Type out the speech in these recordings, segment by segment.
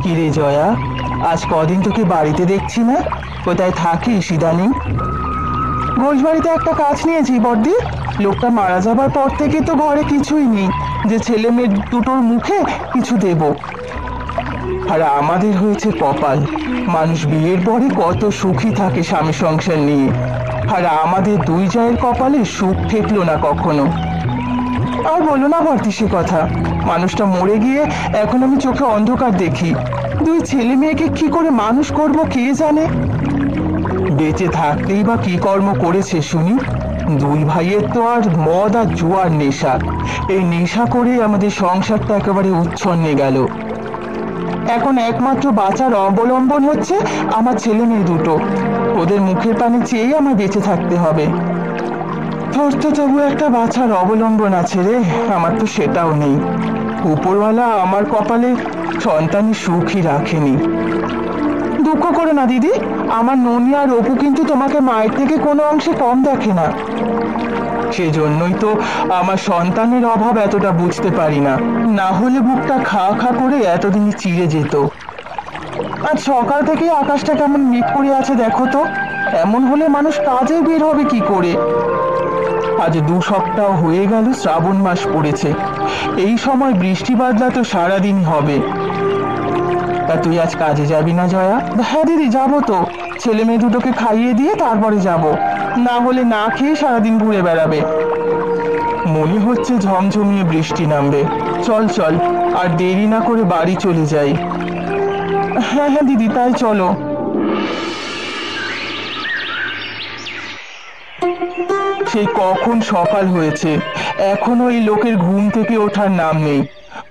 কিরে জয়া, আজ কদিন তোকে বাড়িতে দেখছি না, কোথায় থাকিস ইদানিং? ঘোষবাড়িতে একটা কাজ নিয়েছি বড়দি। লোকটা মারা যাবার পর থেকে তো ঘরে কিছুই নেই, যে ছেলে মেয়ে দুটোর মুখে কিছু দেব। আর আমাদের হয়েছে কপাল, মানুষ বিয়ের পরে কত সুখী থাকে স্বামী সংসার নিয়ে, আর আমাদের দুই জায়ের কপালে সুখ ঠেকলো না কখনো। আর বলো না ভর্তি সে কথা, মানুষটা মরে গিয়ে এখন আমি চোখে অন্ধকার দেখি। দুই ছেলে মেয়েকে কি করে মানুষ করব কে জানে। বেঁচে থাকতেই বা কি কর্ম করেছে শুনি? দুই ভাইয়ের তো আর মদ আর জুয়ার নেশা, এই নেশা করে আমাদের সংসারটা একেবারে উচ্ছন্নে গেল। এখন একমাত্র বাঁচার অবলম্বন হচ্ছে আমার ছেলে মেয়ে দুটো, ওদের মুখের পানে চেয়ে আমার বেঁচে থাকতে হবে। তোর তো তবু একটা বাঁচার অবলম্বন আছে রে, আমার তো সেটাও নেই। উপরওয়ালা আমার কপালে সন্তানের সুখই রাখেনি। দুঃখ করো না দিদি, আমার ননি আর অপু কিন্তু তোমাকে মায়ের থেকে কোনো অংশে কম দেখে না। সেজন্যই তো আমার সন্তানের অভাব এতটা বুঝতে পারি না, না হলে বুকটা খা খা করে এতদিনই চিড়ে যেত। আজ সকাল থেকে আকাশটা কেমন মেঘ করে আছে দেখো তো, এমন হলে মানুষ কাজে বের হবে কি করে? আজ 2 সপ্তাহ হয়ে গেল শ্রাবণ মাস পড়েছে, এই সময় বৃষ্টি বাদলা তো সারাদিনই হবে। তা তুই আজ কাজে যাবি না জয়া? হ্যাঁ দিদি যাবো তো, ছেলে মেয়ে দুটোকে খাইয়ে দিয়ে তারপরে যাব, না হলে না খেয়ে সারাদিন ঘুরে বেড়াবে। মনে হচ্ছে ঝমঝমিয়ে বৃষ্টি নামবে। চল চল, আর দেরি না করে বাড়ি চলে যাই। হ্যাঁ হ্যাঁ দিদি, তাই চলো। সেই কখন সকাল হয়েছে, এখনো এই লোকের ঘুম থেকে ওঠার নাম নেই।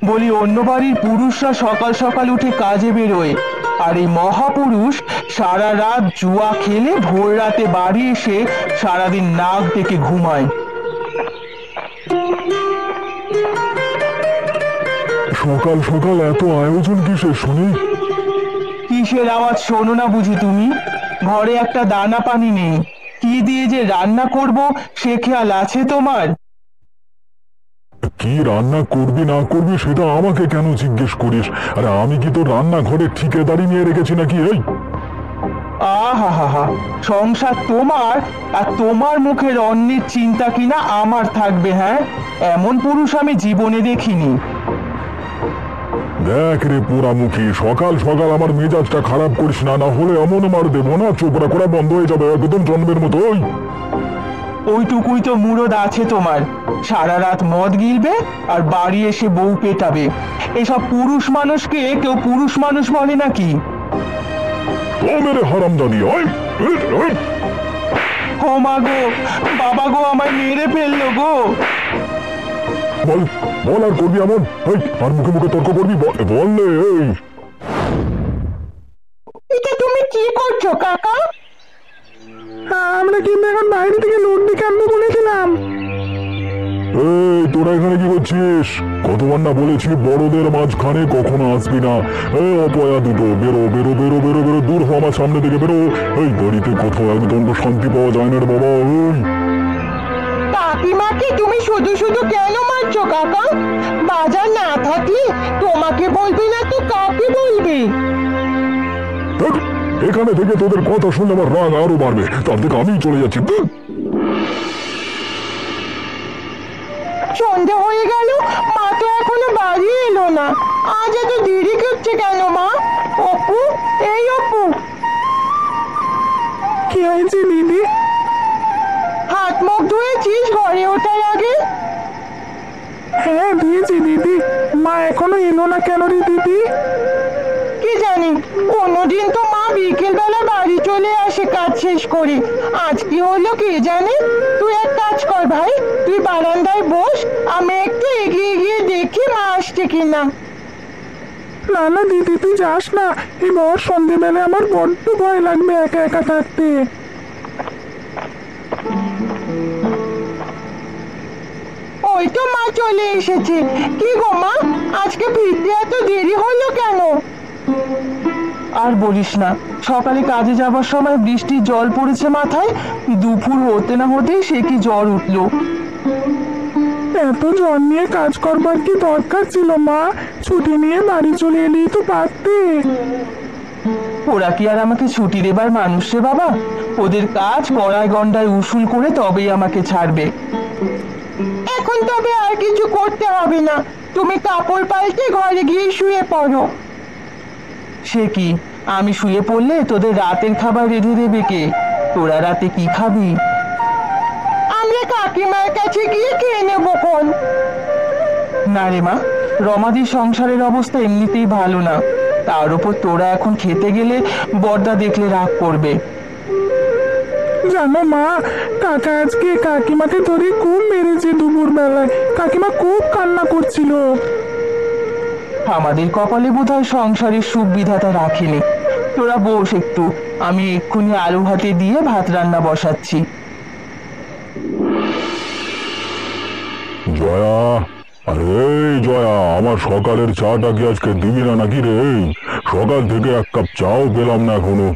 বলি অন্য বাড়ির পুরুষরা সকাল সকাল উঠে কাজে বেরোয়, আর এই মহাপুরুষ সারা রাত জুয়া খেলে ভোর রাতে বাড়ি এসে সারাদিন নাক ডেকে ঘুমায়। সকাল সকাল এত আয়োজন কিসের শুনি? কিসের আওয়াজ শোনো না বুঝি তুমি? ঘরে একটা দানা পানি নেই, কি দিয়ে যে রান্না করব সে খেয়াল আছে তোমার? কি রান্না করবি না করবি সেটা আমাকে কেন জিজ্ঞেস করিস? আরে আমি কি তোর রান্নাঘরে ঠিকাদারি নিয়ে রেখেছি নাকি? এই আহা হা হা, সংসার তোমার, আর তোমার মুখের অন্যের চিন্তা কিনা আমার থাকবে? হ্যাঁ, এমন পুরুষ আমি জীবনে দেখিনি। দেখ রে পোড়ামুখী, সকাল সকাল আমার মেজাজটা খারাপ করিস না, না হলে এমন মার দেবো না চোপড়া করা বন্ধ হয়ে যাবে একদম জন্মের মতো। ওইটুকুই তো মুরদ আছে তোমার, সারা রাত মদ গিলবে আর বাড়ি এসে বউ পেটাবে। এসব পুরুষ মানুষকে কেউ পুরুষ মানুষ বলে নাকি? ও মেরে হারামজাদি, ও মা গো, বাবা গো, আমায় মেরে ফেললো গো। বল বল, আর করবি এমন? আর মুখে মুখে তর্ক করবি? বল রে। এটা তুমি কি করছো কাকা? আমরা কিন্তু এখন বাইরে থেকে লোন দিকে আনবো বলেছিলাম। এই তোরা এখানে কি করছিস? কতবার না বলেছি বড়দের মাঝখানে কখনো আসবি না। এই অপয়া দুটো, বেরো বেরো বেরো বেরো বেরো, দূর হো আমার সামনে থেকে বেরো। এই বাড়িতে কোথাও একদম শান্তি পাওয়া যায় না রে বাবা। কাকিমাকে তুমি শুধু শুধু কেন মারছো কাকা? বাজার না থাকলে তোমাকে বলবে না তো কাকে বলবে? এখানে থেকে তোদের কথা শুনলে আমার রাগ আরো বাড়বে, তার থেকে আমি চলে যাচ্ছি। সন্ধ্যা হয়ে গেল, মা তো এখনো বাড়ি এলো না। আজ এত দেরি করছে কেন মা? অপু, এই অপু। কি হয়েছে দিদি? হাত মুখ ধুয়েছিস ঘরে ওঠার আগে? হ্যাঁ দিয়েছি দিদি। মা এখনো এলো না কেন রে দিদি? কি জানি, কোনোদিন তো মা বিকেল বেলা বাড়ি চলে আসে কাজ শেষ করে, আজ কি হলো কে জানে। তুই এক কাজ কর ভাই, তুই বারান্দায় বস, আমি একটু এগিয়ে গিয়ে দেখি মা আসছে কিনা। না না দিদি, তুই যাস না, এই বর সন্ধ্যেবেলা আমার বড্ড ভয় লাগবে একা একা থাকতে। ওই তো মা চলে এসেছে। কি গো মা, আজকে ফিরতে এত দেরি হলো কেন? আর বলিস না, সকালে কাজে যাবার সময় বৃষ্টির জল পড়েছে মাথায়, দুপুর হতে না হতেই সে কি জ্বর উঠলো। এত জ্বর নিয়ে কাজ করবার কি দরকার ছিল মা? ছুটি নিয়ে বাড়ি চলে এলেই তো পারতে। ওরা কি আর আমাকে ছুটি দেবার মানুষ রে বাবা? ওদের কাজ কড়ায় গন্ডায় উসুল করে তবেই আমাকে ছাড়বে। এখন তবে আর কিছু করতে হবে না, তুমি কাপড় পাল্টে ঘরে গিয়ে শুয়ে পড়ো। সে কি, আমি শুয়ে পড়লে তোদের রাতের খাবার রেঁধে দেবে কে? তোরা রাতে কি খাবি? আমরা কাকিমার কাছে গিয়ে খেয়ে নেবো কোন। না রে মা, রমাদির সংসারের অবস্থা এমনিতেই ভালো না, তার উপর তোরা এখন খেতে গেলে বড়দা দেখলে রাগ করবে। জানো মা, কাকা আজকে কাকিমাকে ধরে খুব মেরেছে দুপুর বেলায়। কাকিমা খুব কান্না করছিল। আমাদের কপালে বোধহয় সংসারের সুখ বিধাতা রাখেনি। তোরা বস একটু, আমি এক্ষুনি আলু হাতে দিয়ে ভাত রান্না বসাচ্ছি। জয়া, আরে এই জয়া, আমার সকালের চাটা কি আজকে দিবি না নাকি রে? সকাল থেকে এক কাপ চাও পেলাম না এখনো।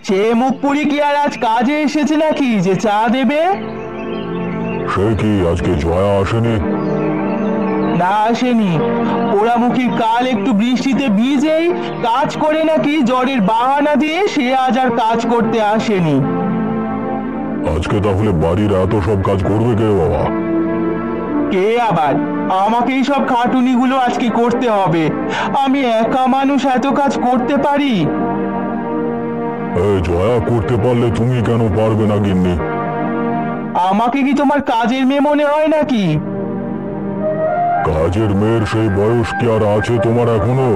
সে মুখ পুরি কি আর আজ কাজে এসেছে নাকি যে চা দেবে? সে কি আজকে জয়া আসেনি? না আসেনি, পোড়ামুখীর কাল একটু বৃষ্টিতে ভিজেই কাজ করে নাকি জ্বরের বাহানা দিয়ে সে আজ আর কাজ করতে আসেনি। আজকে তাহলে বাড়ির এত সব কাজ করবে কে বাবা? কে আবার? আমাকেই সব খাটুনিগুলো আজকে করতে হবে। আমি একা মানুষ এত কাজ করতে পারি? এই জয়া করতে পারলে তুমি কেন পারবে না গিন্নি? আমাকে কি তোমার কাজের মেয়ে মনে হয় নাকি? কাজের মেয়ের সেই বয়স কি আর আছে তোমার এখনো?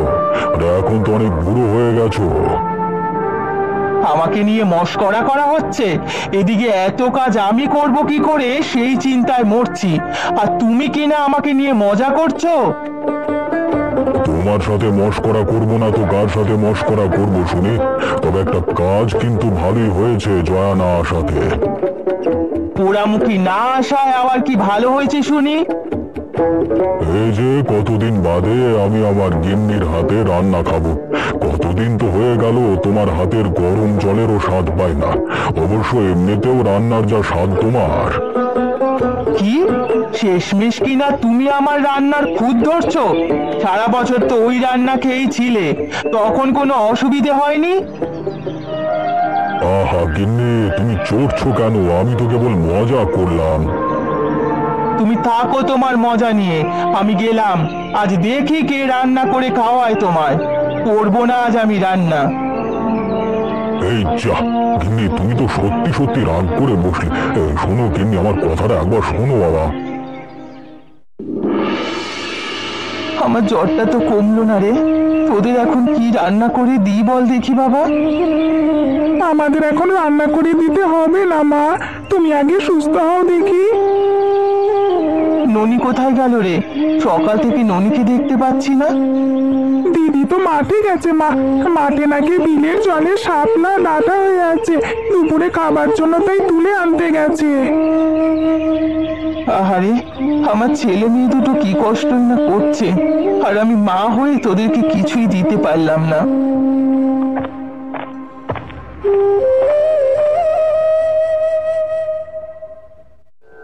আরে এখন তো অনেক বুড়ো হয়ে গেছো। আমাকে নিয়ে মশকরা করা হচ্ছে, এদিকে এত কাজ আমি করব কি করে সেই চিন্তায় মরছি, আর তুমি কি না আমাকে নিয়ে মজা করছো? তোমার সাথে মশকরা করবো না তো কার সাথে মশকরা করবো শুনি? তবে একটা কাজ কিন্তু ভালোই হয়েছে জয়া না আসাতে। পোড়ামুখী না আসায় আবার কি ভালো হয়েছে শুনি? এই যে কতদিন বাদে আমি আমার গিন্নির হাতে রান্না খাবো। কতদিন তো হয়ে গেল তোমার হাতের গরম জলেরও স্বাদ পাই না। অবশ্য এমনিতেও রান্নার যা স্বাদ তোমার। কি শেষমেশ কিনা তুমি আমার রান্নার খুঁত ধরছো? সারা বছর তো ওই রান্না খেয়েই ছিলে, তখন কোনো অসুবিধে হয়নি? আহা গিন্নি, তুমি চড়ছো কেন? আমি তো কেবল মজা করলাম। তুমি থাকো তোমার মজা নিয়ে, আমি গেলাম। আজ দেখি কে রান্না করে খাওয়ায় তোমায়। করবো না আজ আমি রান্না। এই যা গিন্নি, তুমি তো সত্যি সত্যি রাগ করে বসলে। শোনো গিন্নি, আমার কথাটা একবার শোনো বাবা। আমার জ্বরটা তো কমলো না রে। তোদের এখন কি রান্না করে দিই বল দেখি বাবা। আমাদের এখন রান্না করে দিতে হবে না মা, তুমি আগে সুস্থ হও দেখি। ননি কোথায় গেল রে? সকাল থেকে ননিকে দেখতে পাচ্ছি না। দিদি তো মাঠে গেছে মা, মাঠে নাকি বিলের জলে শাপলা ডাটা হয়ে আছে, দুপুরে খাবার জন্য তাই তুলে আনতে গেছে। আহারে, আমার ছেলে মেয়ে দুটো কি কষ্ট না করছে, আর আমি মা হয়ে তোদেরকে কিছুই দিতে পারলাম না।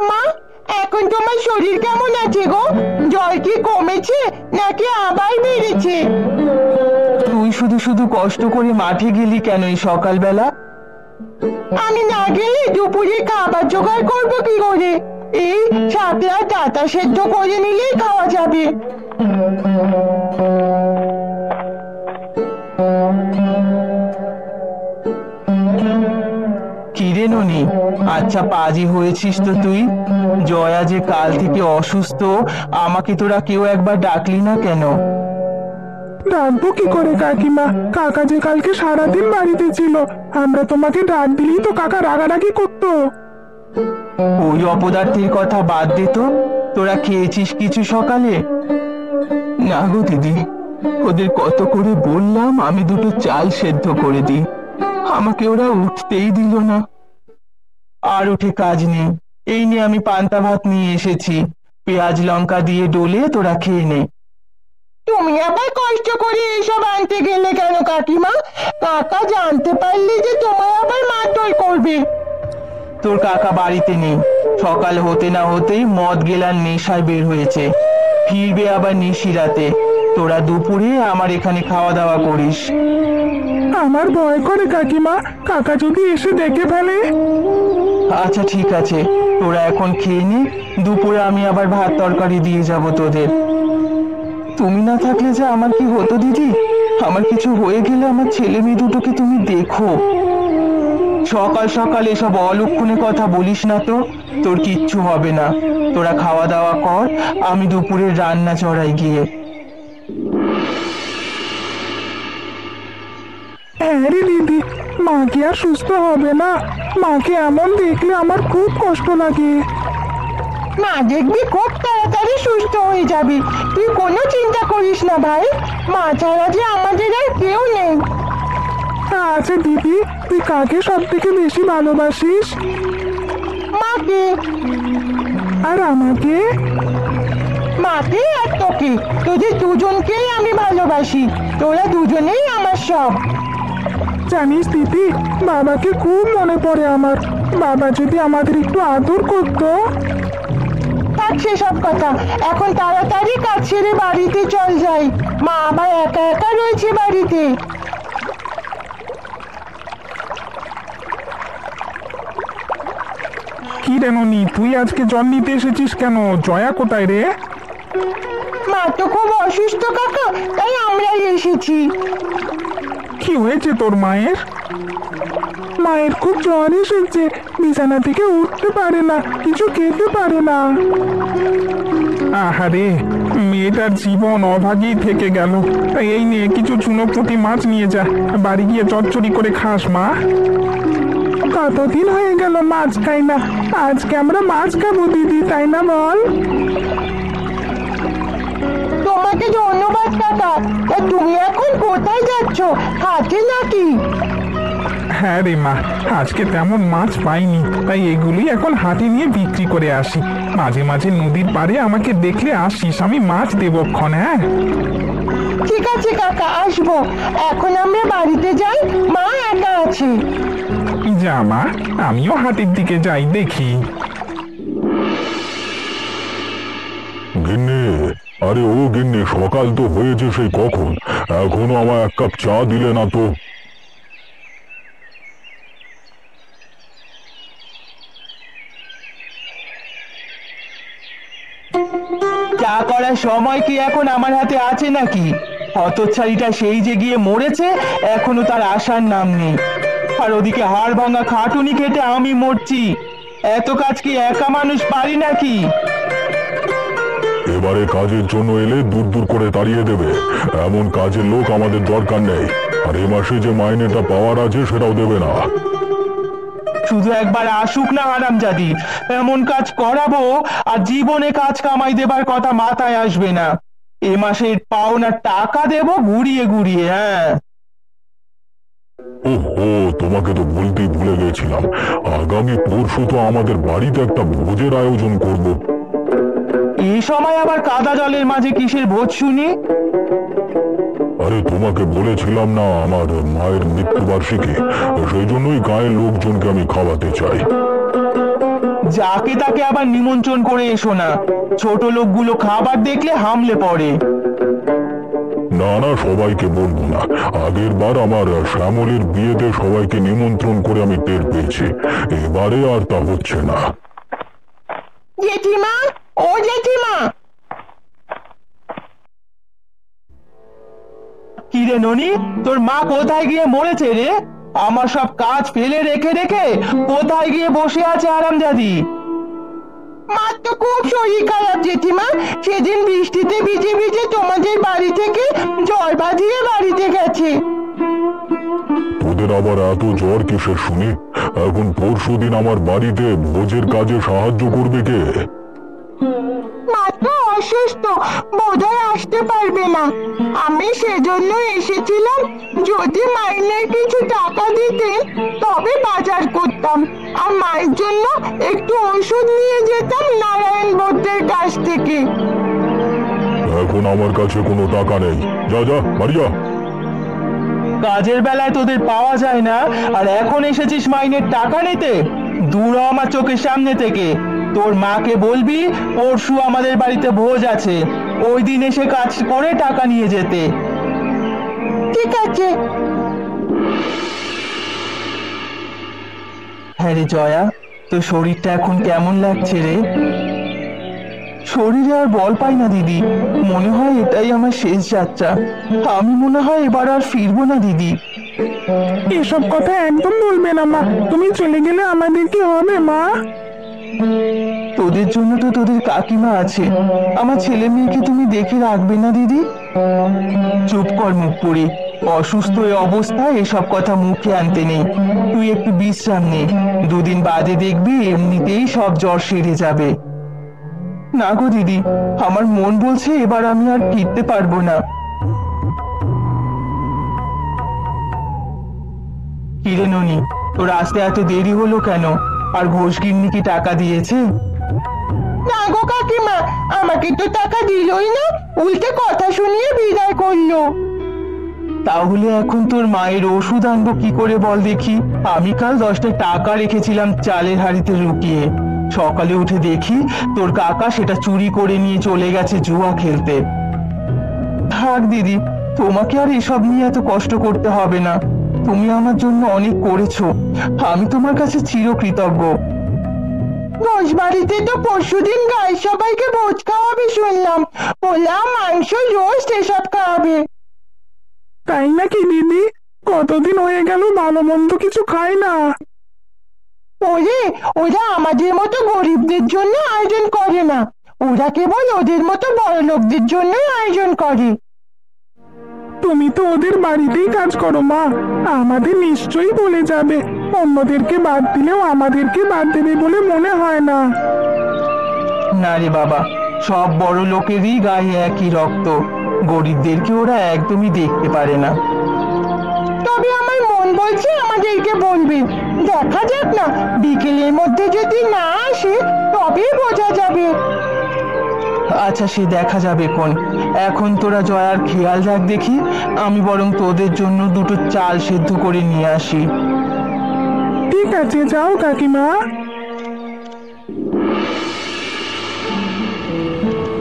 মা, এখন তোমার শরীর কেমন আছে গো? জ্বর কি কমেছে নাকি আবার বেড়েছে? তুই শুধু শুধু কষ্ট করে মাঠে গেলি কেন এই সকালবেলা? আমি না গেলে দুপুরে খাবার জোগাড় করবো কি করে? এই শাপলা ডাঁটা সেদ্ধ করে নিলেই খাওয়া যাবে। কিরে ননি, আচ্ছা পাজি হয়েছিস তো তুই? জয়া যে কাল থেকে অসুস্থ, আমাকে তোরা কেউ একবার ডাকলি না কেন? ডাকবো কি করে কাকিমা, কাকা যে কালকে সারাদিন বাড়িতে ছিল, আমরা তোমাকে ডাক দিলেই তো কাকা রাগারাগি করতো। ওই অপদার্থের কথা বাদ দে তো, তোরা খেয়েছিস কিছু সকালে? না গো দিদি, ওদের কত করে বললাম আমি দুটো চাল সেদ্ধ করে দিই, আমাকে ওরা উঠতেই দিল না। আর উঠে কাজ নেই, এই নিয়ে আমি পান্তা ভাত নিয়ে এসেছি, পেঁয়াজ লঙ্কা দিয়ে ডলে তোরা খেয়ে নে। তুমি আবার কষ্ট করে এসব আনতে গেলে কেন কাকিমা? কাকা জানতে পারলে যে তোমায় আবার মারধর করবে। তোর কাকা বাড়িতে নেই, সকাল হতে না হতেই মদ গেলার নেশায় বের হয়েছে, ফিরবে আবার নিশিরাতে। তোরা দুপুরে আমার এখানে খাওয়া দাওয়া করিস। আমার ভয় করে কাকিমা, কাকা যদি এসে দেখে ফেলে। আচ্ছা ঠিক আছে, তোরা এখন খেয়ে নে, দুপুরে আমি আবার ভাত তরকারি দিয়ে যাব তোদের। তুমি না থাকলে যে আমার কি হতো দিদি, আমার কিছু হয়ে গেলে আমার ছেলে মেয়ে দুটোকে তুমি দেখো। সকাল সকাল এসব অলক্ষণে কথা বলিস না তো, তোর কিচ্ছু হবে না। তোরা খাওয়া দাওয়া কর, আমি দুপুরের রান্না চড়াই গিয়ে। হ্যাঁ রে দিদি, মা কি আর সুস্থ হবে না? মাকে এমন দেখলে আমার খুব কষ্ট লাগে। মা দেখবি খুব তাড়াতাড়ি সুস্থ হয়ে যাবি, তুই কোনো চিন্তা করিস না ভাই। মা ছাড়া যে আমাদের আর কেউ নেই। আচ্ছা দিদি, তুই কাকে সব থেকে বেশি ভালোবাসিস? মাকে। আর আমাকে? মাকে আর তোকে, তোদের দুজনকেই আমি ভালোবাসি। তোরা দুজনেই আমার সব। জানিস দিদি, বাবাকে খুব মনে পড়ে আমার। বাবা যদি আমাদের একটু আদর করতো। থাক সেসব কথা, এখন তাড়াতাড়ি কাজ ছেড়ে বাড়িতে চল যাই। মা আবার একা একা রয়েছে বাড়িতে। কি রে ননি, তুই আজকে জল নিতে এসেছিস কেন? জয়া কোথায় রে? মা তো খুব অসুস্থ কাকা, তাই আমরাই এসেছি। কি হয়েছে তোর মায়ের? মায়ের খুব জ্বর এসেছে, বিছানা থেকে উঠতে পারে না, কিছু খেতে পারে না। আহারে, মেয়েটার জীবন অভাগী থেকে গেল। তাই এই নিয়ে কিছু চুনোপুঁটি মাছ নিয়ে যা, বাড়ি গিয়ে চচ্চড়ি করে খাস মা। কতদিন হয়ে গেল মাছ খাই না, আজকে আমরা মাছ খাবো দিদি, তাই না বল? তোমাকে ধন্যবাদ কাকা। তা তুমি এখন কোথায় যাচ্ছ, হাটে নাকি? হ্যাঁ রে মা, আজকে তেমন মাছ পাইনি, তাই এগুলি এখন হাটে নিয়ে বিক্রি করে আসি। মাঝে মাঝে নদীর পাড়ে আমাকে দেখলে আসিস, আমি মাছ দেবো ক্ষণ। হ্যাঁ ঠিক আছে কাকা, আসবো। এখন আমরা বাড়িতে যাই, মা একা আছে। যা মা, আমিও হাটের দিকে যাই, দেখি। গিন্নি, আরে ও গিন্নি, সকাল তো হয়েছে সেই কখন, এখনো আমার এক কাপ চা দিলে না তো। চা করার সময় কি এখন আমার হাতে আছে নাকি? হতচ্ছাড়িটা সেই যে গিয়ে মরেছে, এখনো তার আসার নাম নেই। আর ওদিকে হাড় ভাঙা খাটুনি খেটে আমি মরছি। এত কাজ কি একা মানুষ পারি নাকি? এবারে কাজের জন্য এলে দূর দূর করে তাড়িয়ে দেবে, এমন কাজের লোক আমাদের দরকার নেই। আর এ মাসে যে মাইনেটা পাওয়ার আছে সেটাও দেবে না। শুধু একবার আসুক না হারামজাদি, এমন কাজ করাবো আর জীবনে কাজ কামাই দেবার কথা মাথায় আসবে না। এ মাসের পাওনা টাকা দেবো ঘুরিয়ে ঘুরিয়ে। হ্যাঁ, ওহো, তোমাকে তো বলতেই ভুলে গেছিলাম, আগামী পরশু তো আমাদের বাড়িতে একটা ভোজের আয়োজন করব। এই সময় আবার কাদা জলের মাঝে কিসের ভোজ শুনি? আরে তোমাকে বলেছিলাম না আমার মায়ের মৃত্যুবার্ষিকী, সেই জন্যই গায়ের লোকজনকে আমি খাওয়াতে চাই। যাকে তাকে আবার নিমন্ত্রণ করে এসো না, ছোট লোকগুলো খাবার দেখলে হামলে পড়ে। না না, সবাইকে বলবো না। আগের বার আমার শ্যামলের বিয়েতে সবাইকে নিমন্ত্রণ করে আমি টের পেয়েছি, এবারে আর তা হচ্ছে না। জেঠিমা, ও জেঠিমা। কি রে ননি, তোর মা কোথায় গিয়ে মরেছে রে? আমার সব কাজ ফেলে রেখে রেখে কোথায় গিয়ে বসে আছে আরামজাদি? মা তো খুব শরীর খারাপ জেঠিমা, সেদিন বৃষ্টিতে ভিজে ভিজে তোমাদের বাড়ি থেকে জ্বর বাঁধিয়ে বাড়িতে গেছে। তোদের আবার এত জ্বর কিসের শুনি? এখন পরশুদিন আমার বাড়িতে ভোজের কাজে সাহায্য করবে কে? মা তো অসুস্থ, বোধহয় আসতে পারবে না। আমি সেজন্য এসেছিলাম, যদি মাইনের কিছু টাকা দিতে তবে বাজার করতাম আর মায়ের জন্য একটু ওষুধ নিয়ে যেতাম নারায়ণ বৈদ্যের কাছ থেকে। এখন আমার কাছে কোনো টাকা নেই, যা যা বাড়ি যা। কাজের বেলায় তোদের পাওয়া যায় না, আর এখন এসেছিস মাইনের টাকা নিতে? দূর হ আমার চোখের সামনে থেকে। তোর মাকে বলবি পরশু আমাদের বাড়িতে ভোজ আছে, ওই দিন এসে কাজ করে টাকা নিয়ে যেতে। ঠিক আছে। হ্যাঁ রে জয়া, তোর শরীরটা এখন কেমন লাগছে রে? শরীরে আর বল পাই না দিদি, মনে হয় এটাই আমার শেষ যাত্রা। আমি মনে হয় এবার আর ফিরবো না দিদি। এসব কথা একদম বলবে না মা, তুমি চলে গেলে আমাদের কি হবে মা? তোদের জন্য তো তোদের কাকিমা আছে, আমার ছেলে মেয়েকে তুমি দেখে রাখবে না দিদি? চুপ কর মুখ পুরি, অসুস্থ এই অবস্থায় এসব কথা মুখে আনতে নেই। তুই একটু বিশ্রাম নে, দুদিন বাদে দেখবি এমনিতেই সব জ্বর সেরে যাবে। না গো দিদি, আমার মন বলছে এবার আমি আর ফিরতে পারবো না। কিরে ননি, তোর আসতে এত দেরি হলো কেন? আর ঘোষ গিন্নি কি টাকা দিয়েছে? না গো কাকিমা, আমাকে তো টাকা দিলই না, উল্টে কথা শুনিয়ে বিদায় করলো। তাহলে এখন তোর মায়ের ওষুধ আনবো কি করে বল দেখি? আমি কাল 10টা টাকা রেখেছিলাম চালের হাড়িতে লুকিয়ে, সকালে উঠে দেখি তোর কাকা সেটা চুরি করে নিয়ে চলে গেছে জুয়া খেলতে। থাক দিদি, তোমাকে আর এসব নিয়ে এত কষ্ট করতে হবে না। তুমি আমার জন্য অনেক করেছো, আমি তোমার কাছে চিরকৃতজ্ঞ। ঘোষ বাড়িতে তো পরশুদিন গায়ে সবাইকে ভোজ খাওয়াবে শুনলাম, পোলাও মাংস রোস্ট এসব খাওয়াবে। তাই নাকি দিদি? কতদিন হয়ে গেল ভালো মন্দ কিছু খাই না। ওরে, ওরা আমাদের মতো গরিবদের জন্য আয়োজন করে না, ওরা কেবল ওদের মতো বড় লোকদের জন্য আয়োজন করে। তুমি তো ওদের বাড়িতেই কাজ করো মা, আমাদের নিশ্চয়ই বলে যাবে। অন্যদেরকে বাদ দিলেও আমাদেরকে বাদ দেবে বলে মনে হয় না। না রে বাবা, সব বড় লোকেরই গায়ে একই রক্ত, গরিবদেরকে ওরা একদমই দেখতে পারে না। তবে আমার মন বলছে আমাদেরকে বলবে, দেখা যাক না, বিকেলের মধ্যে যদি না আসে তবে বোঝা যাবে। আচ্ছা সে দেখা যাবে কোন, এখন তোরা জয়ার খেয়াল রাখ দেখি, আমি বরং তোদের জন্য দুটো চাল সেদ্ধ করে নিয়ে আসি। ঠিক আছে, যাও কাকিমা।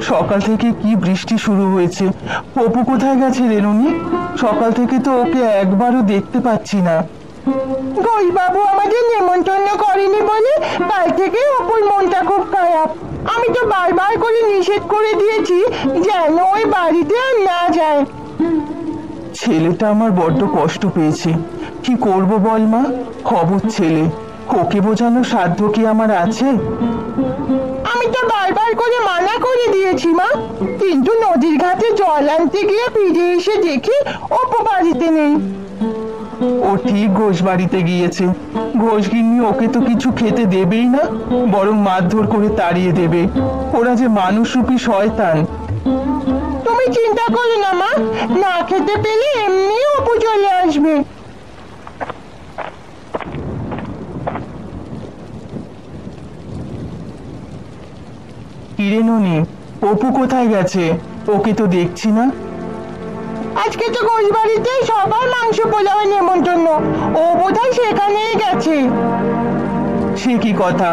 সকাল থেকে কি বৃষ্টি শুরু হয়েছে, অপু কোথায় গেছে রেনুনি? সকাল থেকে তো ওকে একবারও দেখতে পাচ্ছি না। বাবু আমাদের নেমন্তন্ন করেনি বলে কাল থেকে অপুর মনটা খুব খারাপ। আমি তো বারবার করে নিষেধ করে দিয়েছি যেন ওই বাড়িতে আর না যায়। ছেলেটা আমার বড্ড কষ্ট পেয়েছে, কি করব বল মা? খবর ছেলে, ওকে বোঝানোর সাধ্য কি আমার আছে? আমি তো বারবার করে মানা করে দিয়েছি মা, কিন্তু নদীর ঘাটে জল আনতে গিয়ে ফিরে এসে দেখি অপু বাড়িতে নেই। ও ঠিক ঘোষ বাড়িতে গিয়েছে, ঘোষ গিন্নি ওকে তো কিছু খেতে দেবেই না, বরং মারধর করে তাড়িয়ে দেবে। ওরা যে মানুষরূপী শয়তান। তুমি চিন্তা করো না মা, না খেতে পেলে এমনি অপু চলে আসবে। কিরে ননি, অপু কোথায় গেছে? ওকে তো দেখছি না। আজকে তো ঘোষ বাড়িতে সবার মাংস পোলাওয়ের নেমন্তন্ন, ও বোধহয় সেখানেই গেছে। সে কি কথা,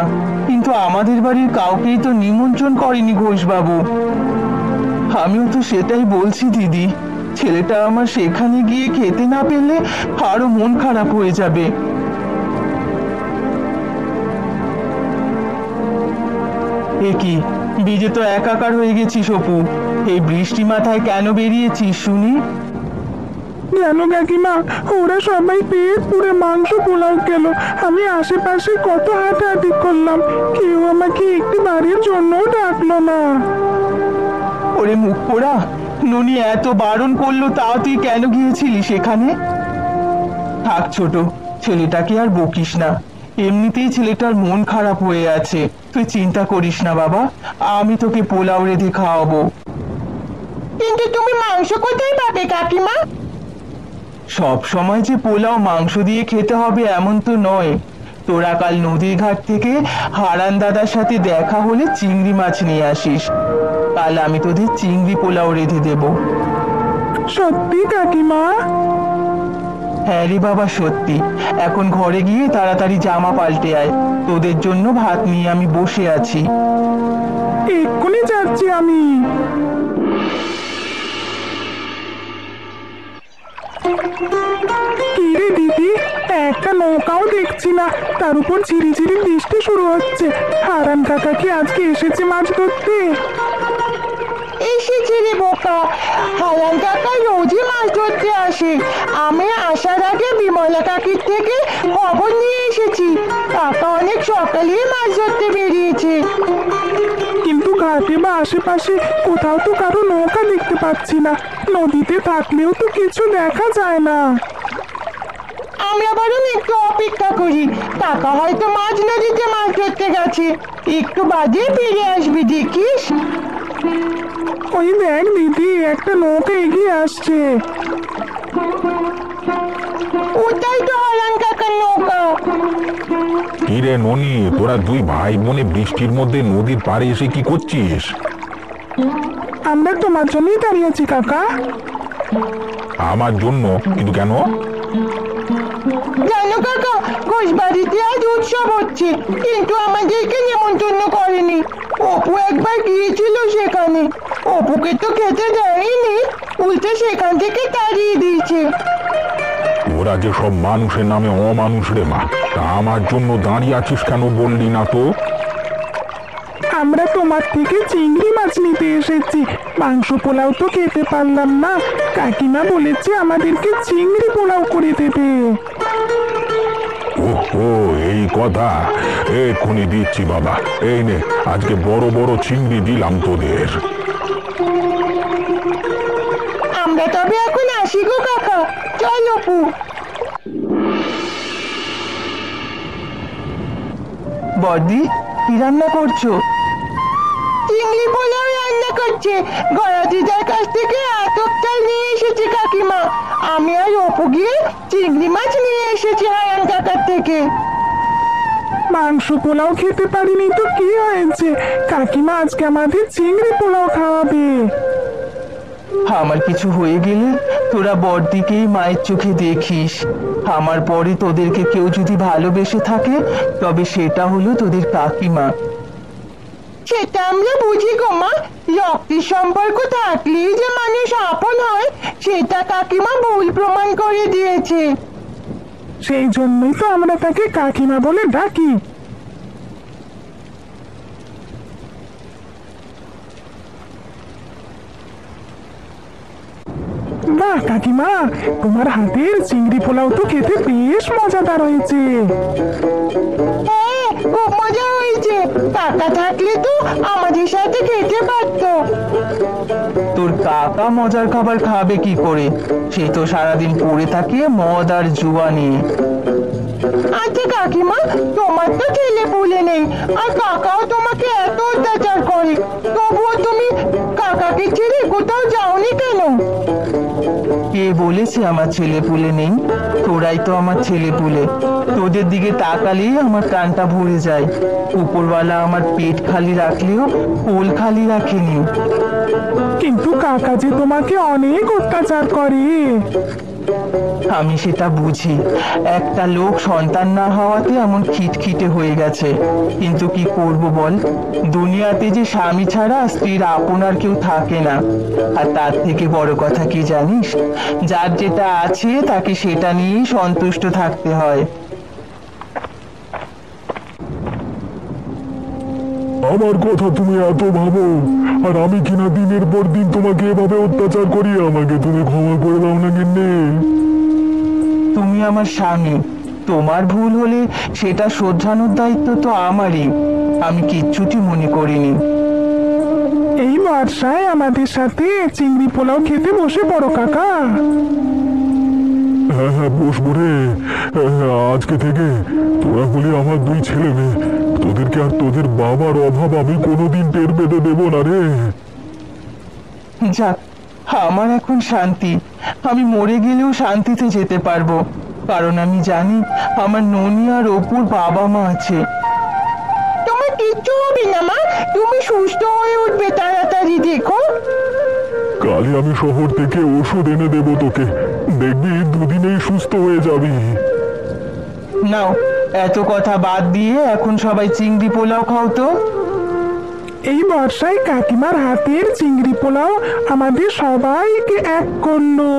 কিন্তু আমাদের বাড়ির কাউকেই তো নিমন্ত্রণ করেনি ঘোষ বাবু। আমিও তো সেটাই বলছি দিদি, ছেলেটা আমার সেখানে গিয়ে খেতে না পেলে আরো মন খারাপ হয়ে যাবে। এ কি, বিজে তো একাকার হয়ে গেছিস অপু, এই বৃষ্টি মাথায় কেন বেরিয়েছিস শুনি? জানো কাকিমা, ওরা সবাই পেট পুরে মাংস পোলাও খেলো, আমি আশেপাশে কত হাঁটাহাঁটি করলাম, কেউ আমাকে একটি বাড়ির জন্য ডাকলো না। ওরে মুখ পোড়া, ননি এত বারণ করলো তাও তুই কেন গিয়েছিলি সেখানে? থাক ছোট, ছেলেটাকে আর বকিস না, এমনিতেই ছেলেটার মন খারাপ হয়ে আছে। তুই চিন্তা করিস না বাবা, আমি তোকে পোলাও রেঁধে খাওয়াবো। কিন্তু তুমি মাংস কোথায় পাবে কাকিমা? সব সময় যে পোলাও মাংস দিয়ে খেতে হবে এমন তো নয়। তোরা কাল নদীর ঘাট থেকে হারান দাদার সাথে দেখা হলে চিংড়ি মাছ নিয়ে আসিস, কাল আমি তোদের চিংড়ি পোলাও রেঁধে দেব। সত্যি কাকিমা? হ্যাঁ রে বাবা, সত্যি। এখন ঘরে গিয়ে তাড়াতাড়ি জামা পাল্টে আয়, তোদের জন্য ভাত নিয়ে আমি বসে আছি। এক্ষুনি যাচ্ছি আমি। কি রে দিদি, একটা নৌকাও দেখছি না, তার উপর ঝিরিঝিরি বৃষ্টি শুরু হচ্ছে। হারান কাকা কি আজকে এসেছে মাছ ধরতে? এসেছে রে বোকা, হারান কাকা রোজই মাছ ধরতে আসে। আমি আসার আগে বিমলা কাকির থেকে খবর নিয়ে এসেছি, কাকা অনেক সকালেই মাছ ধরতে বেরিয়েছে। কিন্তু ঘাটে বা আশেপাশে কোথাও তো কারো নৌকা দেখতে পাচ্ছি না। নদীতে থাকলেও তো কিছু দেখা যায় না। আমরা বরং একটু অপেক্ষা করি, কাকা হয়তো মাঝ নদীতে মাছ ধরতে গেছে, একটু বাদে ফিরে আসবি, দেখিস। ওই দেখ দিদি, একটা নৌকা এগিয়ে আসছে। ওটাই তো হারান কাকার নৌকা। কিরে ননি, তোরা দুই ভাই বোনে বৃষ্টির মধ্যে নদীর পাড়ে এসে কি করছিস? আমরা তোমার জন্যই দাঁড়িয়ে আছি কাকা। আমার জন্য? কিন্তু কেন? জানো কাকা, ঘোষবাড়িতে আজ উৎসব হচ্ছে, কিন্তু আমাদেরকে নেমন্তন্ন করেনি। অপু একবার গিয়েছিল সেখানে, অপুকে তো খেতে দেয়নি, উল্টে সেখান থেকে তাড়িয়ে দিয়েছে। ওরা যে সব মানুষের নামে অমানুষ রে মা। তা আমার জন্য দাঁড়িয়ে আছিস কেন বললি না তো? আমরা তোমার থেকে চিংড়ি মাছ নিতে এসেছি, মাংস পোলাও তো খেতে পারলাম না। কাকিমা বলেছে আমাদেরকে চিংড়ি পোলাও করে দেবে। ওহো, এই কথা। এক্ষুনি দিচ্ছি বাবা, এই নে, আজকে বড় বড় চিংড়ি দিলাম তোদের। আমরা তবে এখন আসি গো কাকা, চল অপু। বড়দি, কি রান্না করছো? চিংড়ি পোলাও রান্না করছে, গড়াদিদার কাছ থেকে আতপ চাল নিয়ে এসেছে কাকিমা। আমি আর অপু গিয়ে চিংড়ি মাছ নিয়ে এসেছি হারান কাকার থেকে। মাংস পোলাও খেতে পারিনি তো কি হয়েছে, কাকিমা আজকে আমাদের চিংড়ি পোলাও খাওয়াবে। আমার কিছু হয়ে গেলে তোরা বড়দিকেই মায়ের চোখে দেখিস। আমার পরে তোদেরকে কেউ যদি ভালোবেসে থাকে, তবে সেটা হলো তোদের কাকিমা। সেটা আমরা বুঝি গো মা, রক্তের সম্পর্ক থাকলেই যে মানুষ আপন হয়, সেটা কাকিমা ভুল প্রমাণ করে দিয়েছে। সেই জন্যই তো আমরা তাকে কাকিমা বলে ডাকি। বাহ কাকিমা, তোমার হাতের চিংড়ি পোলাও তো খেতে বেশ মজাদার হয়েছে। হ্যাঁ, খুব মজা হয়েছে। কাকা থাকলে তো আমাদের সাথে খেতে পারতো। তোর কাকা মজার খাবার খাবে কি করে? সে তো সারাদিন পড়ে থাকে মদ আর জুয়া নিয়ে। আচ্ছা কাকিমা, তোমার তো ছেলে পুলে নেই, আর কাকাও তোমাকে এত অত্যাচার করে, তবুও তুমি কাকাকে ছেড়ে কোথাও যাওনি কেন? কে বলেছে আমার ছেলে পুলে নেই? তোরাই তো আমার ছেলে পুলে। তোদের দিকে তাকালেই আমার প্রাণটা ভরে যায়। উপরওয়ালা আমার পেট খালি রাখলেও কোল খালি রাখেনি। কিন্তু কাকা যে তোমাকে অনেক অত্যাচার করে। আমি সেটা বুঝি, একটা লোক সন্তান না হওয়াতে এমন খিটখিটে হয়ে গেছে। কিন্তু কি করব বল, দুনিয়াতে যে স্বামী ছাড়া স্ত্রীর আপন আর কেউ থাকে না। আর তার থেকে বড় কথা কি জানিস, যার যেটা আছে তাকে সেটা নিয়েই সন্তুষ্ট থাকতে হয়। আমার কথা তুমি এত ভাবো, আর আমি কিনা দিনের পর দিন তোমাকে এভাবে অত্যাচার করি, আমাকে তুমি ক্ষমা করে দাও না গিন্নি। তুমি আমার স্বামী, তোমার ভুল হলে সেটা শোধরানোর দায়িত্ব তো আমারই। আমি কিচ্ছুটি মনে করিনি। এই বর্ষায় আমাদের সাথে চিংড়ি পোলাও খেতে বসে পড়ো কাকা। হ্যাঁ হ্যাঁ, বসবো রে। আজকে থেকে তোরা হলি আমার দুই ছেলে মেয়ে, তোদেরকে আর তোদের বাবার অভাব আমি কোনোদিন টের পেতে দেবো না রে। যাক, আমার এখন শান্তি। আমি মরে গেলেও শান্তিতে যেতে পারবো, কারণ আমি জানি আমার ননি আর অপুর বাবা মা আছে। তোমার কিচ্ছু হবে না মা, তুমি সুস্থ হয়ে উঠবে তাড়াতাড়ি, দেখো। কালই আমি শহর থেকে ওষুধ এনে দেবো তোকে, দেখবি দুদিনেই সুস্থ হয়ে যাবি। নাও, এত কথা বাদ দিয়ে এখন সবাই চিংড়ি পোলাও খাও তো। এই বর্ষায় কাকিমার হাতের চিংড়ি পোলাও আমাদের সবাইকে এক করলো।